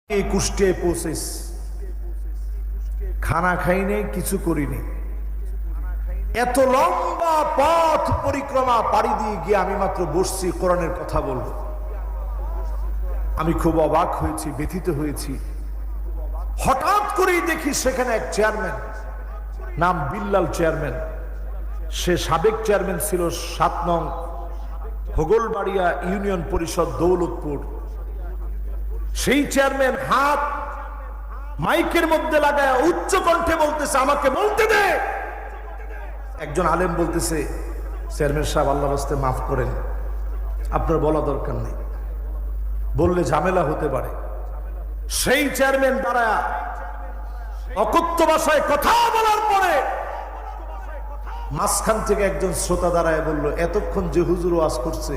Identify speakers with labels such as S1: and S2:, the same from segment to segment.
S1: কুষ্টিয়ায় পৌঁছেছ, খানা খাইনি, কিছু করিনি। এত লম্বা পথ পরিক্রমা পাড়ি দিয়ে গিয়ে আমি মাত্র বসছি কোরআনের কথা বলবো। আমি খুব অবাক হয়েছি, ব্যথিত হয়েছি। হঠাৎ করেই দেখি সেখানে এক চেয়ারম্যান, নাম বিল্লাল চেয়ারম্যান। সে সাবেক চেয়ারম্যান ছিল ৭ নং হোগলবাড়িয়া ইউনিয়ন পরিষদ, দৌলতপুর। সেই চেয়ারম্যান হাত মাইকের মধ্যে লাগায় উচ্চ কণ্ঠে বলতেছে, আমাকে বলতে দে। একজন আলেম বলতেছে, চেয়ারম্যান সাহেব আল্লাহর রাস্তে মাফ করেন, আপনার বলা দরকার নেই, বললে ঝামেলা হতে পারে। সেই চেয়ারম্যান দাঁড়ায় অকথ্য ভাষায় কথা বলার পরে মাঝখান থেকে একজন শ্রোতা দাঁড়ায় বলল, এতক্ষণ যে হুজুর ওয়াজ করছে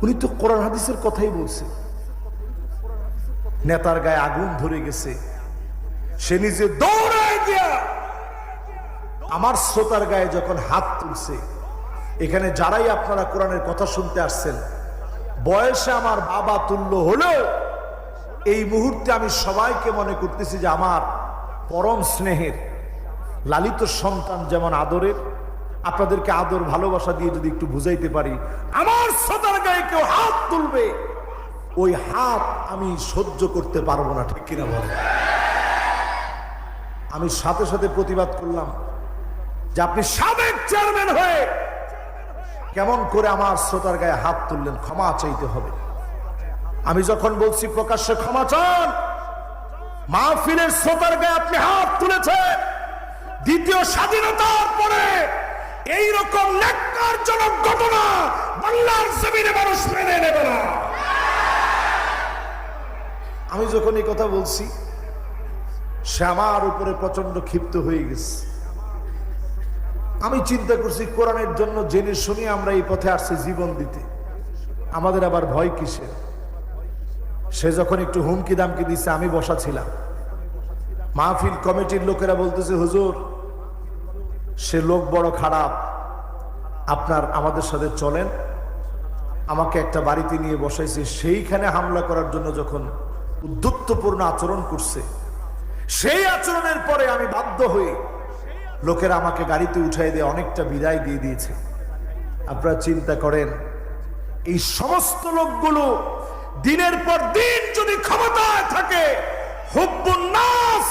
S1: উনি তো কোরআন হাদিসের কথাই বলছে। নেতার গায়ে আগুন ধরে গেছে, সে নিজে দৌড়ায় গিয়া আমার শ্রোতার গায়ে যখন হাত তুলছে। এখানে যারাই আপনারা কোরআনের কথা শুনতে আসছেন, বয়সে আমার বাবা তুল্য হলেও এই মুহূর্তে আমি সবাইকে মনে করতেছি যে আমার পরম স্নেহের লালিত সন্তান যেমন আদরের, আপনাদেরকে আদর ভালোবাসা দিয়ে যদি একটু বুঝাইতে পারি, আমার শ্রোতার গায়ে কেউ হাত তুলবে, ওই হাত আমি সহ্য করতে পারবো না, ঠিক কিনা বলে? আমি সাথে সাথে প্রতিবাদ করলাম যে আপনি সাবেক চেয়ারম্যান হয়ে কেমন করে আমার শ্রোতার গায়ে হাত তুললেন, ক্ষমা চাইতে হবে। আমি যখন বলছি প্রকাশ্যে ক্ষমা চান, মাহফিলের শ্রোতার গায়ে আপনি হাত তুলেছেন, দ্বিতীয় স্বাধীনতার পরে এইরকম ন্যাক্কারজনক ঘটনা বাংলার জমিনে মানুষ মেনে নেবে না। আমি যখন এই কথা বলছি, সে আমার উপরে প্রচন্ড ক্ষিপ্ত হয়ে গেছে। আমি চিন্তা করছি, কোরআনের জন্য জেনে শুনে আমরা এই পথে আসছি জীবন দিতে, আমাদের আবার ভয় কিসের? সে যখন একটু হুমকি দামকি দিচ্ছে, আমি বসা ছিলাম। মাহফিল কমিটির লোকেরা বলতেছে, হুজুর সে লোক বড় খারাপ, আপনার আমাদের সাথে চলেন। আমাকে একটা বাড়িতে নিয়ে বসাইছে, সেইখানে হামলা করার জন্য যখন উদ্ধত্তপূর্ণ আচরণ করছে, সেই আচরণের পরে আমি বাধ্য হয়ে লোকেরা আমাকে গাড়িতে উঠাই দিয়ে অনেকটা বিদায় দিয়ে দিয়েছে। আপনারা চিন্তা করেন, এই সমস্ত লোকগুলো দিনের পর দিন যদি ক্ষমতায় থাকে, হুব্বুন নাস,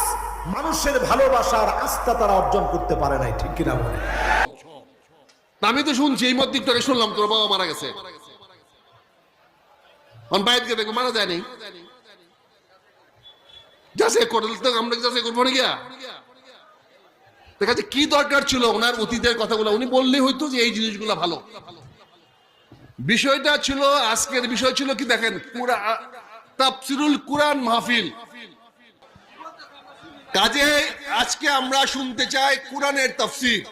S1: মানুষের ভালোবাসার আস্থা তারা অর্জন করতে পারে নাই, ঠিক কিনা বলে?
S2: আমি তো শুনছি, এই মধ্যে তোকে শুনলাম তোর বাবা মারা গেছে, বাইরে দেখো মারা যায়নি, যাচাই করলে তো আমরা যাচাই করবো না গিয়া। দেখা যাচ্ছে কি দরকার ছিল ওনার অতীতের কথাগুলো উনি বললেই হইতো যে এই জিনিসগুলো ভালো। বিষয়টা ছিল, আজকের বিষয় ছিল কি দেখেন, তাফসিরুল কুরআন মাহফিল। কাজে আজকে আমরা শুনতে চাই কোরআনের তাফসীর।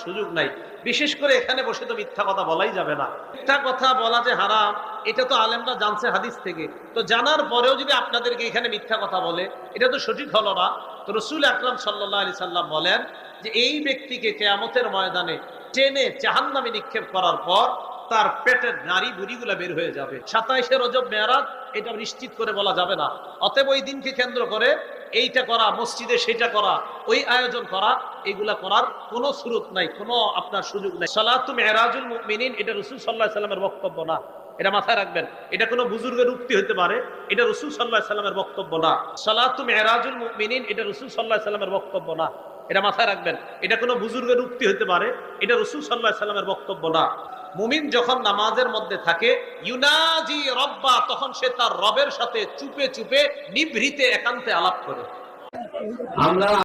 S3: সুযোগ নাই, বিশেষ করে এখানে বসে তো মিথ্যা কথা বলাই যাবে না। মিথ্যা কথা বলা যে হারাম, এটা তো আলেমরা জানছে হাদিস থেকে। তো জানার পরেও যদি আপনাদেরকে এখানে মিথ্যা কথা বলে, এটা তো সঠিক হলো না। তো রাসূল আকরাম সাল্লাল্লাহু আলাইহি সাল্লাম বলেন যে এই ব্যক্তিকে কিয়ামতের ময়দানে টেনে জাহান্নামে নিক্ষেপ করার পর তার পেটের নারী বুড়িগুলা বের হয়ে যাবে। 27শে রজব মেরাজ, এটা নিশ্চিত করে বলা যাবে না। অতএব ওই দিনকে কেন্দ্র করে এইটা করা, মসজিদে সেটা করা, ওই আয়োজন করা, এগুলা করার কোনো সুরত নাই, কোনো আপনার সুযোগ নাই। সালাতু মিরাজুল মুমিনিন, এটা রাসূল সাল্লাল্লাহু আলাইহি সাল্লামের বক্তব্য না, এটা মাথায় রাখবেন। এটা কোনো বুজুর্গের উক্তি হতে পারে, এটা রাসূল সাল্লাল্লাহু আলাইহি সাল্লামের বক্তব্য না। সালাতু মিরাজুল মুমিনিন, এটা রাসূল সাল্লাল্লাহু আলাইহি সাল্লামের বক্তব্য না, এটা মাথায় রাখবেন। এটা কোনো বুজুর্গের উক্তি হতে পারে, এটা রাসূল সাল্লাল্লাহু আলাইহি সাল্লামের বক্তব্য না। মুমিন যখন নামাজের মধ্যে থাকে, ইউনাজি রব্বা, তখন সে তার রবের সাথে চুপে চুপে নিভৃতে একান্তে আলাপ করে। আমরা